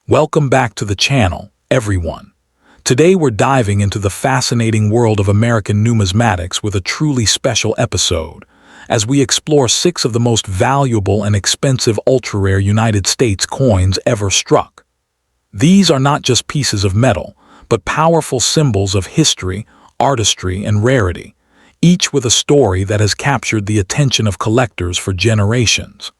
Welcome back to the channel, everyone. Today we're diving into the fascinating world of American numismatics with a truly special episode, as we explore 6 of the most valuable and expensive ultra-rare United States coins ever struck. These are not just pieces of metal, but powerful symbols of history, artistry, and rarity, each with a story that has captured the attention of collectors for generations.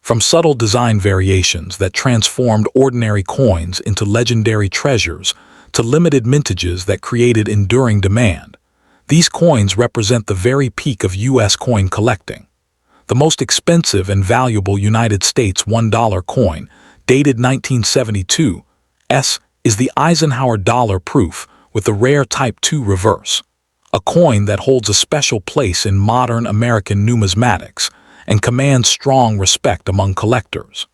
From subtle design variations that transformed ordinary coins into legendary treasures to limited mintages that created enduring demand, these coins represent the very peak of U.S. coin collecting. The most expensive and valuable United States $1 coin, dated 1972, is the Eisenhower Dollar proof with the rare Type II reverse, a coin that holds a special place in modern American numismatics and commands strong respect among collectors.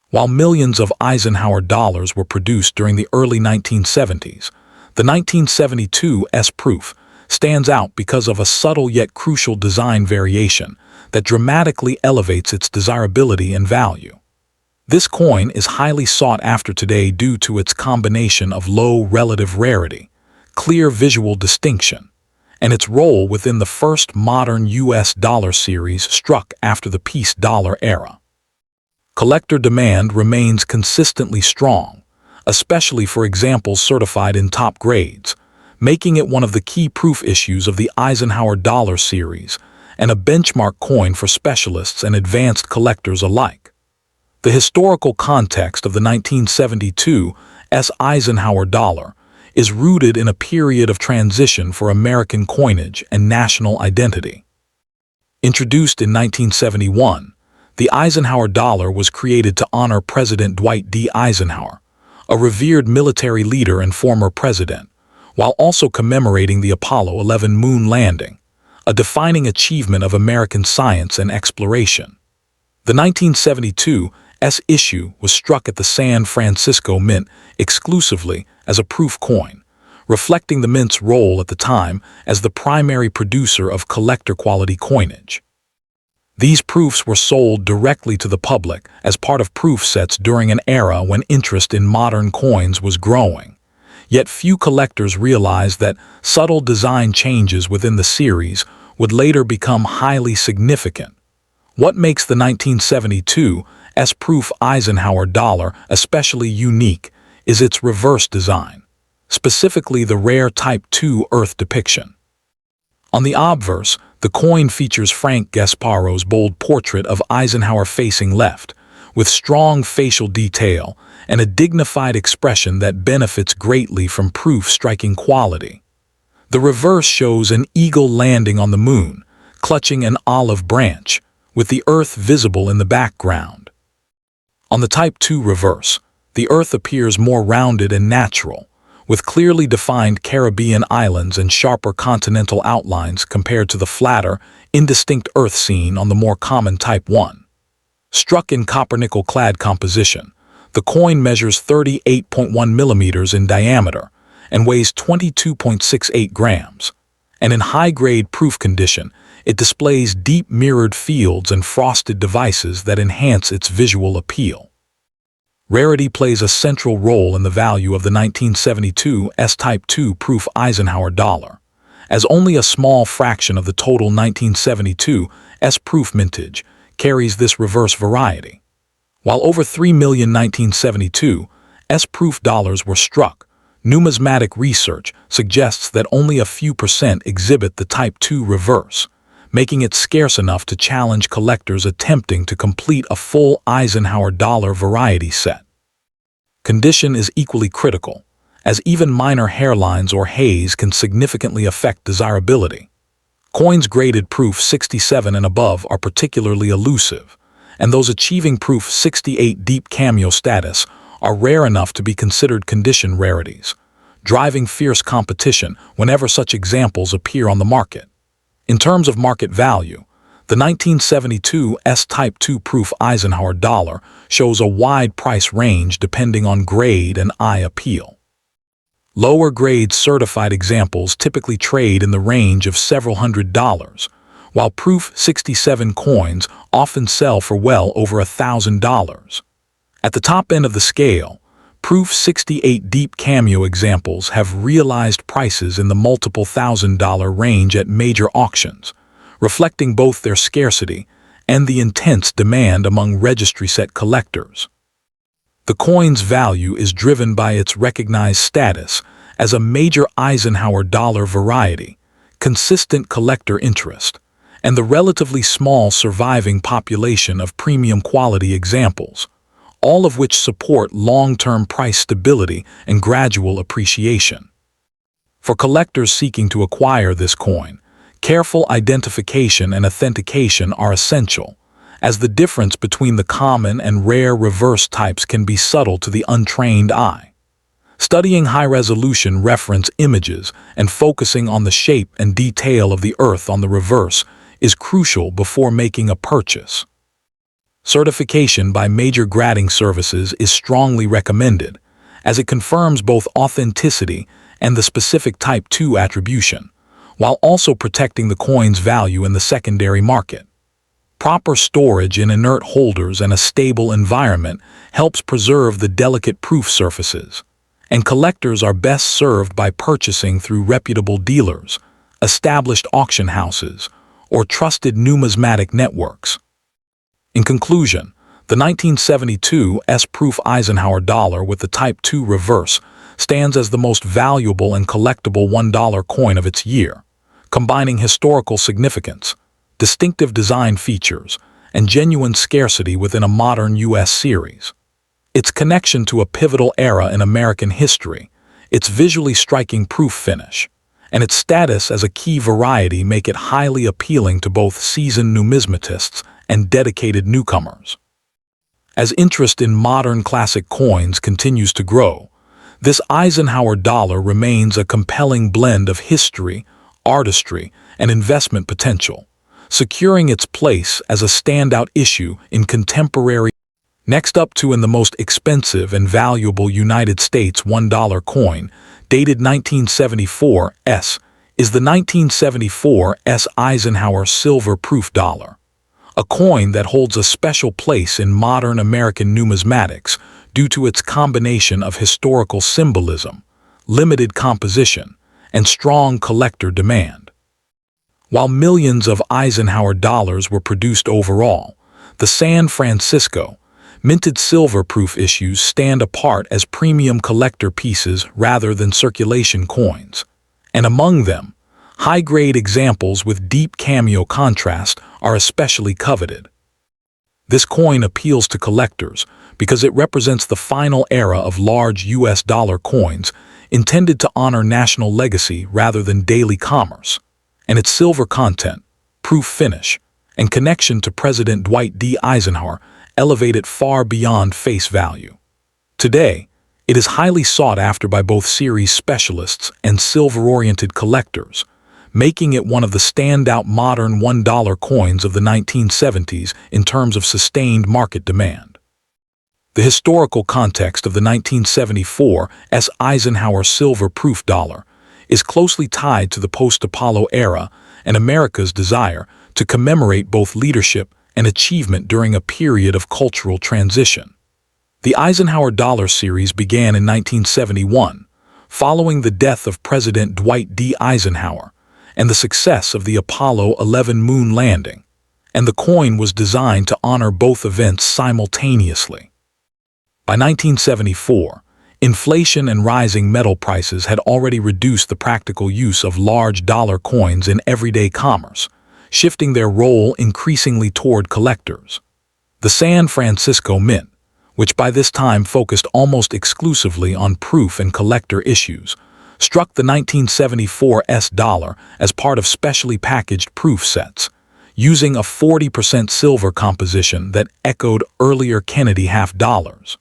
While millions of Eisenhower dollars were produced during the early 1970s, the 1972 proof stands out because of a subtle yet crucial design variation that dramatically elevates its desirability and value. This coin is highly sought after today due to its combination of low relative rarity, clear visual distinction, and its role within the first modern U.S. dollar series struck after the peace dollar era. Collector demand remains consistently strong, especially for examples certified in top grades, making it one of the key proof issues of the Eisenhower Dollar series and a benchmark coin for specialists and advanced collectors alike. The historical context of the 1972 Eisenhower Dollar is rooted in a period of transition for American coinage and national identity. Introduced in 1971, the Eisenhower Dollar was created to honor President Dwight D. Eisenhower, a revered military leader and former president, while also commemorating the Apollo 11 moon landing, a defining achievement of American science and exploration. The 1972 issue was struck at the San Francisco Mint exclusively as a proof coin, reflecting the Mint's role at the time as the primary producer of collector-quality coinage. These proofs were sold directly to the public as part of proof sets during an era when interest in modern coins was growing. Yet few collectors realized that subtle design changes within the series would later become highly significant. What makes the 1972 proof Eisenhower Dollar especially unique is its reverse design, specifically the rare Type II Earth depiction. On the obverse, the coin features Frank Gasparo's bold portrait of Eisenhower facing left, with strong facial detail and a dignified expression that benefits greatly from proof striking quality. The reverse shows an eagle landing on the moon, clutching an olive branch, with the Earth visible in the background. On the Type II reverse, the Earth appears more rounded and natural, with clearly defined Caribbean islands and sharper continental outlines compared to the flatter, indistinct Earth seen on the more common Type I. Struck in copper-nickel-clad composition, the coin measures 38.1 millimeters in diameter and weighs 22.68 grams, and in high-grade proof condition, it displays deep mirrored fields and frosted devices that enhance its visual appeal. Rarity plays a central role in the value of the 1972 Type II proof Eisenhower Dollar, as only a small fraction of the total 1972 proof mintage carries this reverse variety. While over 3 million 1972 proof dollars were struck, numismatic research suggests that only a few % exhibit the Type II reverse, making it scarce enough to challenge collectors attempting to complete a full Eisenhower Dollar variety set. Condition is equally critical, as even minor hairlines or haze can significantly affect desirability. Coins graded proof 67 and above are particularly elusive, and those achieving proof 68 deep cameo status are rare enough to be considered condition rarities, driving fierce competition whenever such examples appear on the market. In terms of market value, the 1972 Type II proof Eisenhower Dollar shows a wide price range depending on grade and eye appeal. Lower grade certified examples typically trade in the range of several $100s, while proof 67 coins often sell for well over $1,000. At the top end of the scale, Proof 68 deep cameo examples have realized prices in the multiple $1,000 range at major auctions, reflecting both their scarcity and the intense demand among registry-set collectors. The coin's value is driven by its recognized status as a major Eisenhower dollar variety, consistent collector interest, and the relatively small surviving population of premium quality examples, all of which support long-term price stability and gradual appreciation. For collectors seeking to acquire this coin, careful identification and authentication are essential, as the difference between the common and rare reverse types can be subtle to the untrained eye. Studying high-resolution reference images and focusing on the shape and detail of the earth on the reverse is crucial before making a purchase. Certification by major grading services is strongly recommended, as it confirms both authenticity and the specific Type 2 attribution, while also protecting the coin's value in the secondary market. Proper storage in inert holders and a stable environment helps preserve the delicate proof surfaces, and collectors are best served by purchasing through reputable dealers, established auction houses, or trusted numismatic networks. In conclusion, the 1972 S-Proof Eisenhower Dollar with the Type 2 reverse stands as the most valuable and collectible $1 coin of its year, combining historical significance, distinctive design features, and genuine scarcity within a modern U.S. series. Its connection to a pivotal era in American history, its visually striking proof finish, and its status as a key variety make it highly appealing to both seasoned numismatists and dedicated newcomers. As interest in modern classic coins continues to grow, this Eisenhower dollar remains a compelling blend of history, artistry, and investment potential, securing its place as a standout issue in contemporary. Next up to in the most expensive and valuable United States $1 coin, dated 1974 S, is the 1974 S Eisenhower Silver Proof Dollar, a coin that holds a special place in modern American numismatics due to its combination of historical symbolism, limited composition, and strong collector demand. While millions of Eisenhower dollars were produced overall, the San Francisco minted silver proof issues stand apart as premium collector pieces rather than circulation coins, and among them, high-grade examples with deep cameo contrast are especially coveted. This coin appeals to collectors because it represents the final era of large U.S. dollar coins intended to honor national legacy rather than daily commerce, and its silver content, proof finish, and connection to President Dwight D. Eisenhower elevate it far beyond face value. Today, it is highly sought after by both series specialists and silver-oriented collectors, making it one of the standout modern $1 coins of the 1970s in terms of sustained market demand. The historical context of the 1974 S. Eisenhower Silver Proof Dollar is closely tied to the post-Apollo era and America's desire to commemorate both leadership and achievement during a period of cultural transition. The Eisenhower Dollar series began in 1971, following the death of President Dwight D. Eisenhower and the success of the Apollo 11 moon landing, and the coin was designed to honor both events simultaneously. By 1974, inflation and rising metal prices had already reduced the practical use of large dollar coins in everyday commerce, shifting their role increasingly toward collectors. The San Francisco Mint, which by this time focused almost exclusively on proof and collector issues, struck the 1974 S dollar as part of specially packaged proof sets, using a 40% silver composition that echoed earlier Kennedy half dollars.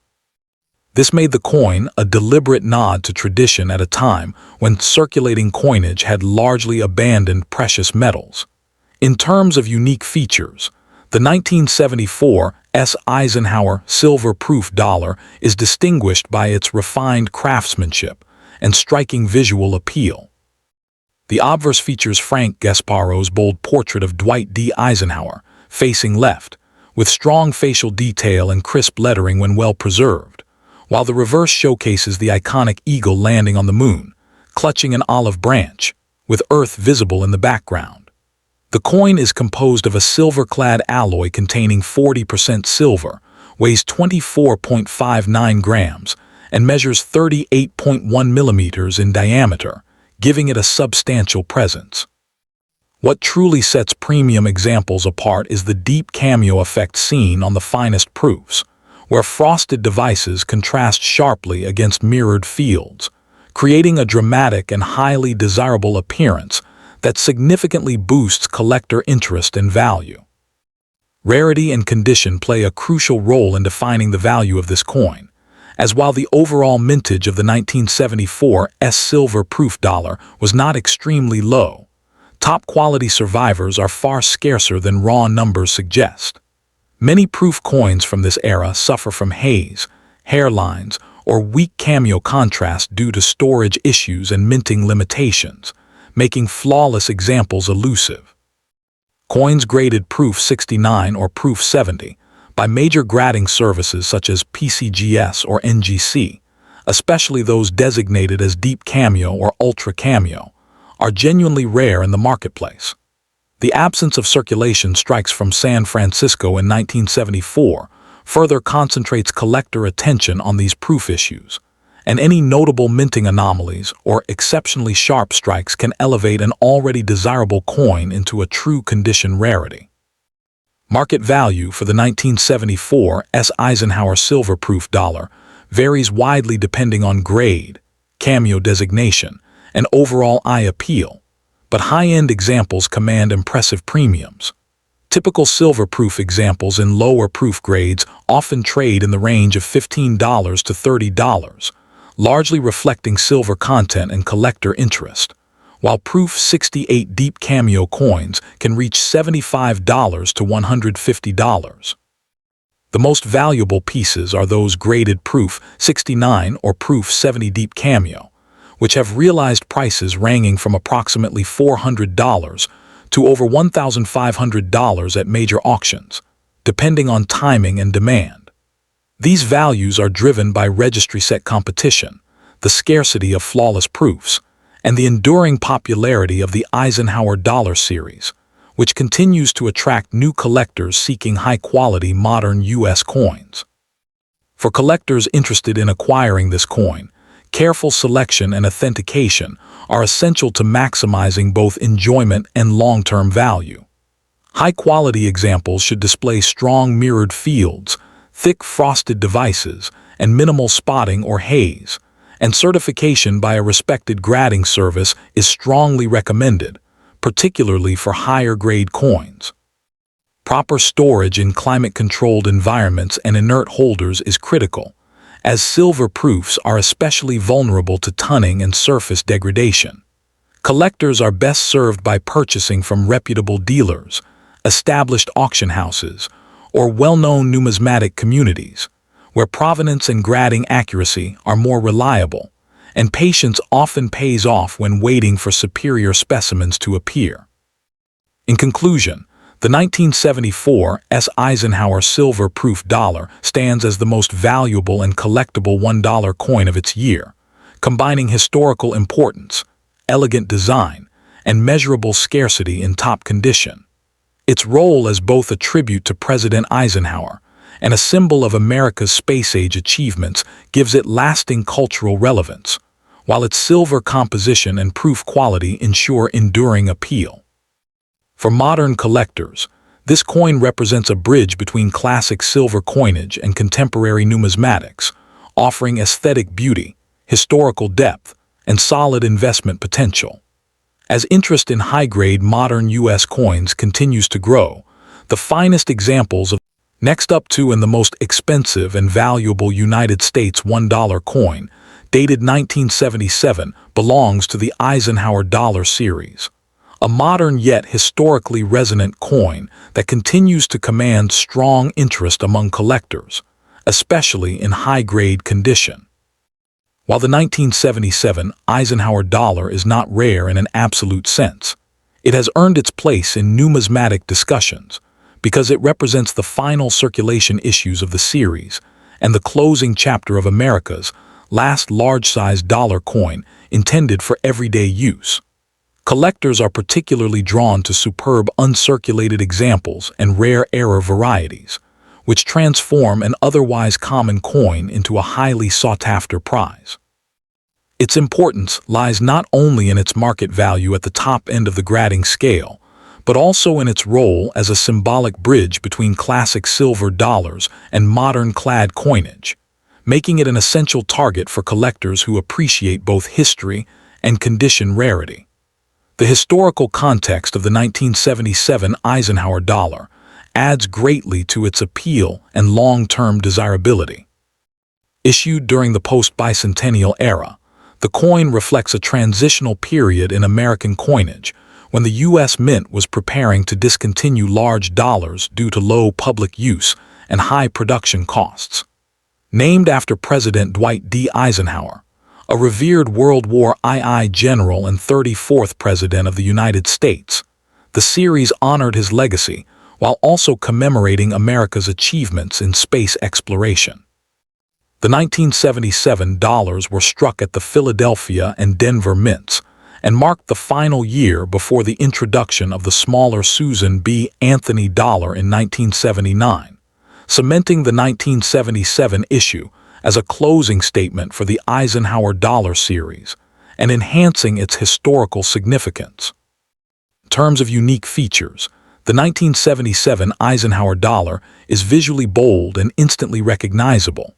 This made the coin a deliberate nod to tradition at a time when circulating coinage had largely abandoned precious metals. In terms of unique features, the 1974 S. Eisenhower Silver Proof Dollar is distinguished by its refined craftsmanship and striking visual appeal. The obverse features Frank Gasparo's bold portrait of Dwight D. Eisenhower, facing left, with strong facial detail and crisp lettering when well preserved, while the reverse showcases the iconic eagle landing on the moon, clutching an olive branch, with Earth visible in the background. The coin is composed of a silver-clad alloy containing 40% silver, weighs 24.59 grams, and measures 38.1 millimeters in diameter, giving it a substantial presence. What truly sets premium examples apart is the deep cameo effect seen on the finest proofs, where frosted devices contrast sharply against mirrored fields, creating a dramatic and highly desirable appearance that significantly boosts collector interest and value. Rarity and condition play a crucial role in defining the value of this coin, as while the overall mintage of the 1974 silver proof dollar was not extremely low, top-quality survivors are far scarcer than raw numbers suggest. Many proof coins from this era suffer from haze, hairlines, or weak cameo contrast due to storage issues and minting limitations, making flawless examples elusive. Coins graded Proof 69 or Proof 70 by major grading services such as PCGS or NGC, especially those designated as Deep Cameo or Ultra Cameo, are genuinely rare in the marketplace. The absence of circulation strikes from San Francisco in 1974 further concentrates collector attention on these proof issues, and any notable minting anomalies or exceptionally sharp strikes can elevate an already desirable coin into a true condition rarity. Market value for the 1974 Eisenhower silver proof dollar varies widely depending on grade, cameo designation, and overall eye appeal, but high-end examples command impressive premiums. Typical silver-proof examples in lower proof grades often trade in the range of $15 to $30, largely reflecting silver content and collector interest, while Proof 68 Deep Cameo coins can reach $75 to $150. The most valuable pieces are those graded Proof 69 or Proof 70 Deep Cameo, which have realized prices ranging from approximately $400 to over $1,500 at major auctions, depending on timing and demand. These values are driven by registry set competition, the scarcity of flawless proofs, and the enduring popularity of the Eisenhower Dollar series, which continues to attract new collectors seeking high-quality modern U.S. coins. For collectors interested in acquiring this coin, careful selection and authentication are essential to maximizing both enjoyment and long-term value. High-quality examples should display strong mirrored fields, thick frosted devices, and minimal spotting or haze, and certification by a respected grading service is strongly recommended, particularly for higher-grade coins. Proper storage in climate-controlled environments and inert holders is critical, as silver proofs are especially vulnerable to tunning and surface degradation. Collectors are best served by purchasing from reputable dealers, established auction houses, or well-known numismatic communities, where provenance and grading accuracy are more reliable, and patience often pays off when waiting for superior specimens to appear. In conclusion, the 1974 Eisenhower silver proof dollar stands as the most valuable and collectible $1 coin of its year, combining historical importance, elegant design, and measurable scarcity in top condition. Its role as both a tribute to President Eisenhower and a symbol of America's space-age achievements gives it lasting cultural relevance, while its silver composition and proof quality ensure enduring appeal. For modern collectors, this coin represents a bridge between classic silver coinage and contemporary numismatics, offering aesthetic beauty, historical depth, and solid investment potential. As interest in high-grade modern U.S. coins continues to grow, the finest examples of next up to and the most expensive and valuable United States $1 coin, dated 1977, belongs to the Eisenhower Dollar series, a modern yet historically resonant coin that continues to command strong interest among collectors, especially in high-grade condition. While the 1977 Eisenhower Dollar is not rare in an absolute sense, it has earned its place in numismatic discussions, because it represents the final circulation issues of the series and the closing chapter of America's last large-sized dollar coin intended for everyday use. Collectors are particularly drawn to superb uncirculated examples and rare error varieties, which transform an otherwise common coin into a highly sought-after prize. Its importance lies not only in its market value at the top end of the grading scale, but also in its role as a symbolic bridge between classic silver dollars and modern clad coinage, making it an essential target for collectors who appreciate both history and condition rarity. The historical context of the 1977 Eisenhower dollar adds greatly to its appeal and long-term desirability. Issued during the post-bicentennial era, the coin reflects a transitional period in American coinage when the U.S. Mint was preparing to discontinue large dollars due to low public use and high production costs. Named after President Dwight D. Eisenhower, a revered World War II general and 34th President of the United States, the series honored his legacy while also commemorating America's achievements in space exploration. The 1977 dollars were struck at the Philadelphia and Denver mints and marked the final year before the introduction of the smaller Susan B. Anthony dollar in 1979, cementing the 1977 issue as a closing statement for the Eisenhower dollar series and enhancing its historical significance. In terms of unique features, the 1977 Eisenhower dollar is visually bold and instantly recognizable.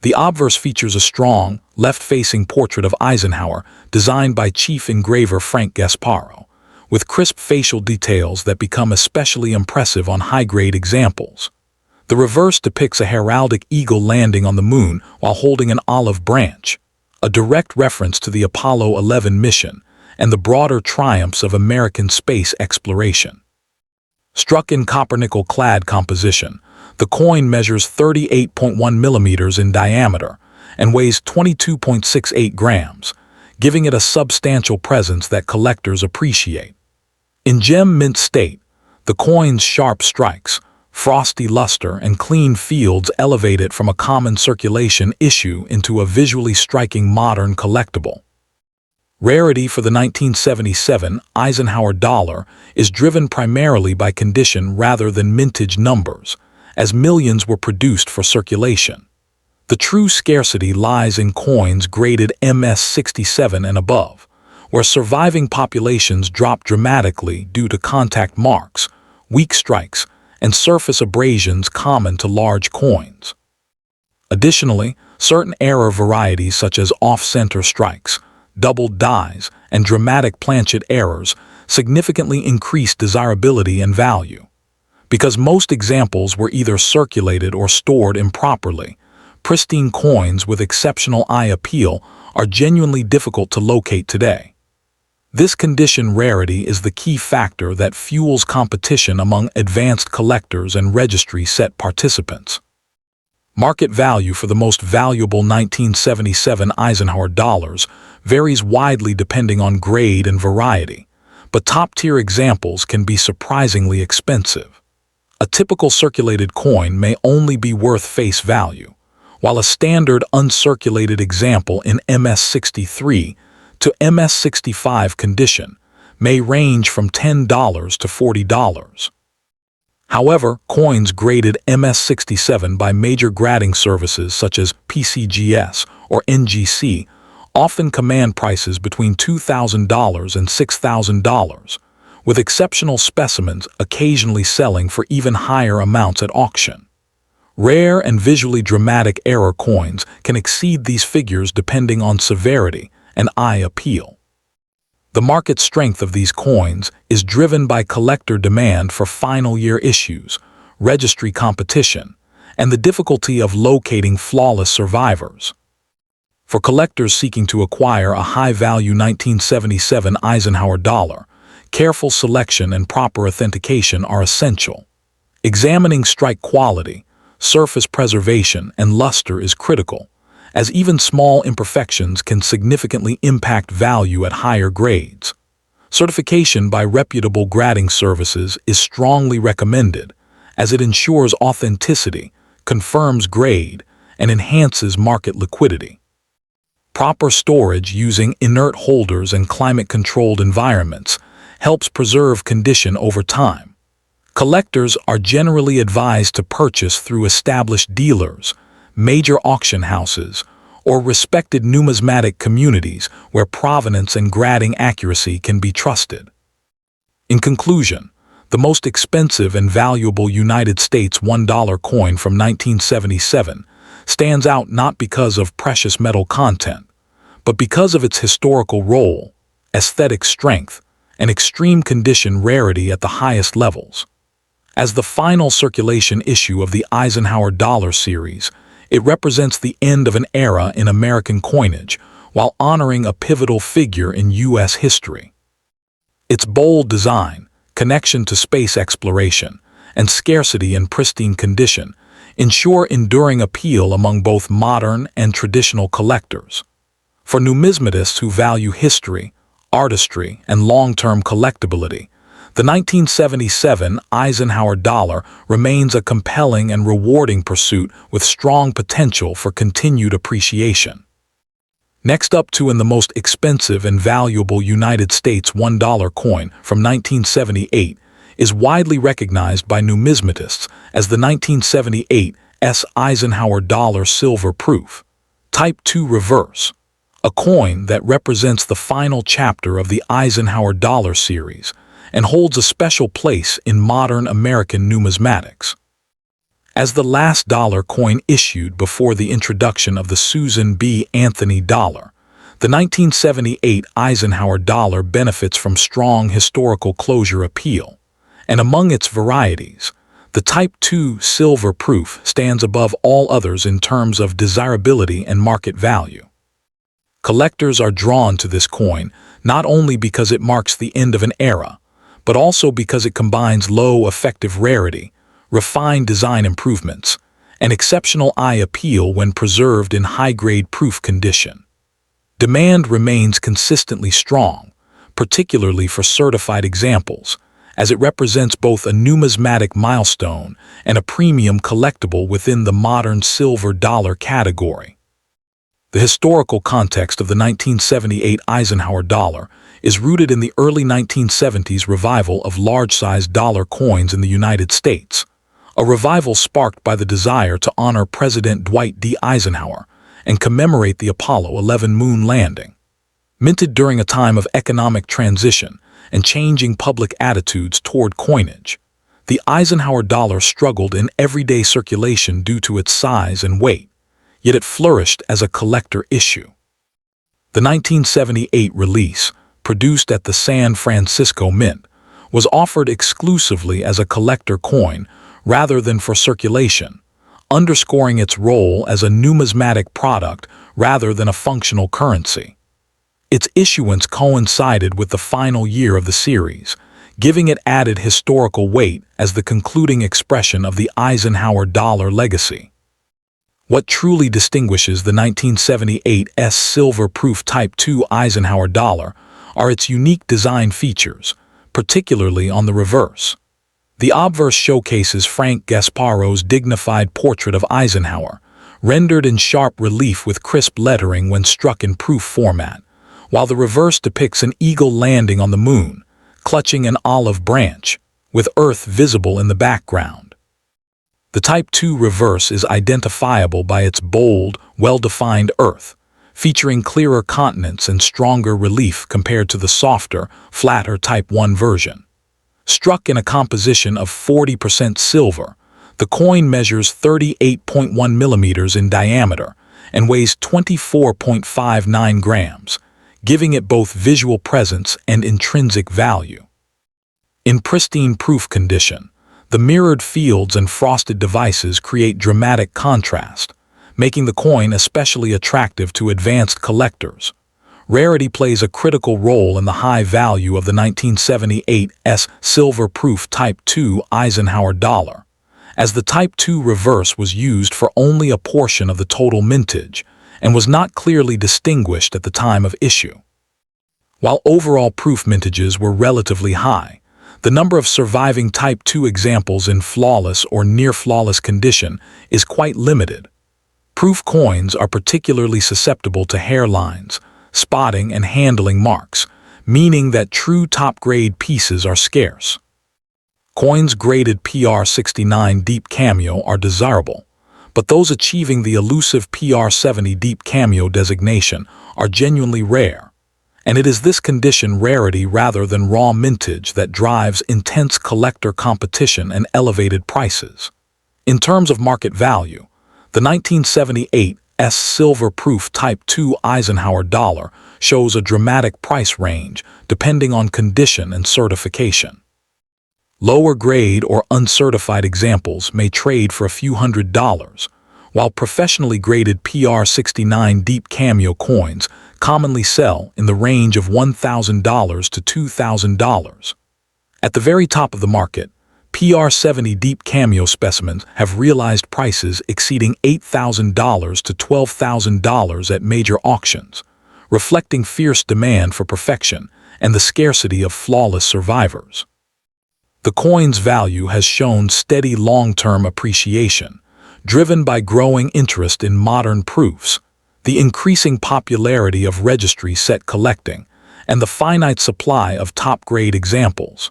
The obverse features a strong, left-facing portrait of Eisenhower designed by chief engraver Frank Gasparo, with crisp facial details that become especially impressive on high-grade examples. The reverse depicts a heraldic eagle landing on the moon while holding an olive branch, a direct reference to the Apollo 11 mission and the broader triumphs of American space exploration. Struck in copper-nickel-clad composition, the coin measures 38.1 millimeters in diameter and weighs 22.68 grams, giving it a substantial presence that collectors appreciate. In gem mint state, the coin's sharp strikes, frosty luster, and clean fields elevate it from a common circulation issue into a visually striking modern collectible. Rarity for the 1977 Eisenhower dollar is driven primarily by condition rather than mintage numbers, as millions were produced for circulation. The true scarcity lies in coins graded MS67 and above, where surviving populations drop dramatically due to contact marks, weak strikes, and surface abrasions common to large coins. Additionally, certain error varieties such as off-center strikes, doubled dies, and dramatic planchet errors significantly increase desirability and value. Because most examples were either circulated or stored improperly, pristine coins with exceptional eye appeal are genuinely difficult to locate today. This condition rarity is the key factor that fuels competition among advanced collectors and registry set participants. Market value for the most valuable 1977 Eisenhower dollars varies widely depending on grade and variety, but top-tier examples can be surprisingly expensive. A typical circulated coin may only be worth face value, while a standard uncirculated example in MS63 to MS65 condition may range from $10 to $40. However, coins graded MS67 by major grading services such as PCGS or NGC often command prices between $2,000 and $6,000, with exceptional specimens occasionally selling for even higher amounts at auction. Rare and visually dramatic error coins can exceed these figures depending on severity and eye appeal. The market strength of these coins is driven by collector demand for final year issues, registry competition, and the difficulty of locating flawless survivors. For collectors seeking to acquire a high-value 1977 Eisenhower dollar, careful selection and proper authentication are essential. Examining strike quality, surface preservation, and luster is critical, as even small imperfections can significantly impact value at higher grades. Certification by reputable grading services is strongly recommended, as it ensures authenticity, confirms grade, and enhances market liquidity. Proper storage using inert holders and climate-controlled environments helps preserve condition over time. Collectors are generally advised to purchase through established dealers, major auction houses, or respected numismatic communities where provenance and grading accuracy can be trusted. In conclusion, the most expensive and valuable United States $1 coin from 1977 stands out not because of precious metal content, but because of its historical role, aesthetic strength, and extreme condition rarity at the highest levels. As the final circulation issue of the Eisenhower Dollar series, it represents the end of an era in American coinage while honoring a pivotal figure in U.S. history. Its bold design, connection to space exploration, and scarcity in pristine condition ensure enduring appeal among both modern and traditional collectors. For numismatists who value history, artistry, and long-term collectability, the 1977 Eisenhower Dollar remains a compelling and rewarding pursuit with strong potential for continued appreciation. Next up in the most expensive and valuable United States $1 coin from 1978 is widely recognized by numismatists as the 1978 Eisenhower Dollar Silver Proof, Type II Reverse, a coin that represents the final chapter of the Eisenhower Dollar series and holds a special place in modern American numismatics. As the last dollar coin issued before the introduction of the Susan B. Anthony dollar, the 1978 Eisenhower Dollar benefits from strong historical closure appeal, and among its varieties, the Type II Silver Proof stands above all others in terms of desirability and market value. Collectors are drawn to this coin not only because it marks the end of an era, but also because it combines low effective rarity, refined design improvements, and exceptional eye appeal when preserved in high-grade proof condition. Demand remains consistently strong, particularly for certified examples, as it represents both a numismatic milestone and a premium collectible within the modern silver dollar category. The historical context of the 1978 Eisenhower Dollar is rooted in the early 1970s revival of large-sized dollar coins in the United States, a revival sparked by the desire to honor President Dwight D. Eisenhower and commemorate the Apollo 11 moon landing. Minted during a time of economic transition and changing public attitudes toward coinage, the Eisenhower Dollar struggled in everyday circulation due to its size and weight, yet it flourished as a collector issue. The 1978 release, produced at the San Francisco Mint, was offered exclusively as a collector coin rather than for circulation, underscoring its role as a numismatic product rather than a functional currency. Its issuance coincided with the final year of the series, giving it added historical weight as the concluding expression of the Eisenhower Dollar legacy. What truly distinguishes the 1978 Silver Proof Type II Eisenhower Dollar are its unique design features, particularly on the reverse. The obverse showcases Frank Gasparo's dignified portrait of Eisenhower, rendered in sharp relief with crisp lettering when struck in proof format, while the reverse depicts an eagle landing on the moon, clutching an olive branch, with Earth visible in the background. The Type II reverse is identifiable by its bold, well-defined Earth, featuring clearer continents and stronger relief compared to the softer, flatter Type I version. Struck in a composition of 40% silver, the coin measures 38.1 millimeters in diameter and weighs 24.59 grams, giving it both visual presence and intrinsic value. In pristine proof condition, the mirrored fields and frosted devices create dramatic contrast, making the coin especially attractive to advanced collectors. Rarity plays a critical role in the high value of the 1978 Silver Proof Type II Eisenhower Dollar, as the Type II reverse was used for only a portion of the total mintage and was not clearly distinguished at the time of issue. While overall proof mintages were relatively high, The number of surviving Type II examples in flawless or near-flawless condition is quite limited. Proof coins are particularly susceptible to hairlines, spotting, and handling marks, meaning that true top-grade pieces are scarce. Coins graded PR69 Deep Cameo are desirable, but those achieving the elusive PR70 Deep Cameo designation are genuinely rare, and it is this condition rarity rather than raw mintage that drives intense collector competition and elevated prices. In terms of market value, the 1978 silver-proof Type II Eisenhower Dollar shows a dramatic price range depending on condition and certification. Lower-grade or uncertified examples may trade for a few $100s, while professionally graded PR69 Deep Cameo coins commonly sell in the range of $1,000 to $2,000. At the very top of the market, PR70 Deep Cameo specimens have realized prices exceeding $8,000 to $12,000 at major auctions, reflecting fierce demand for perfection and the scarcity of flawless survivors. The coin's value has shown steady long-term appreciation, driven by growing interest in modern proofs, the increasing popularity of registry set collecting, and the finite supply of top-grade examples.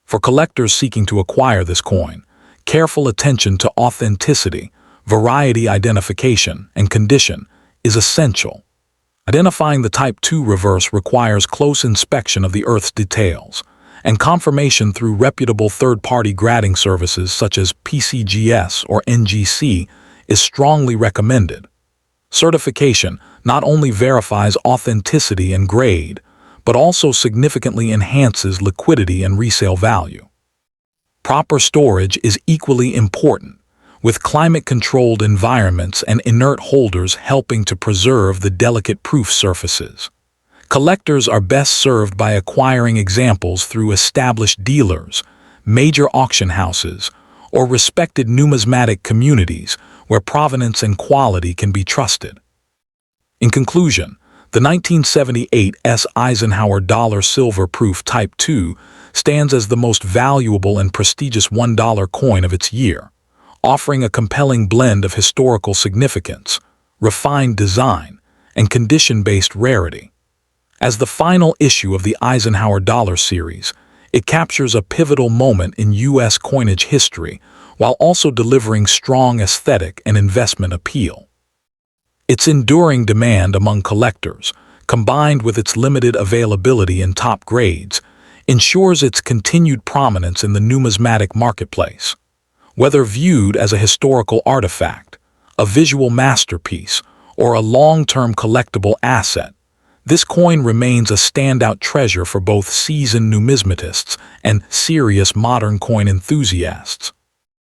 For collectors seeking to acquire this coin, careful attention to authenticity, variety identification, and condition is essential. Identifying the Type II reverse requires close inspection of the earth's details, and confirmation through reputable third-party grading services such as PCGS or NGC is strongly recommended. Certification not only verifies authenticity and grade, but also significantly enhances liquidity and resale value. Proper storage is equally important, with climate-controlled environments and inert holders helping to preserve the delicate proof surfaces. Collectors are best served by acquiring examples through established dealers, major auction houses, or respected numismatic communities where provenance and quality can be trusted. In conclusion, the 1978 Eisenhower Dollar silver-proof Type II stands as the most valuable and prestigious $1 coin of its year, offering a compelling blend of historical significance, refined design, and condition-based rarity. As the final issue of the Eisenhower Dollar series, it captures a pivotal moment in U.S. coinage history while also delivering strong aesthetic and investment appeal. Its enduring demand among collectors, combined with its limited availability in top grades, ensures its continued prominence in the numismatic marketplace. Whether viewed as a historical artifact, a visual masterpiece, or a long-term collectible asset, this coin remains a standout treasure for both seasoned numismatists and serious modern coin enthusiasts.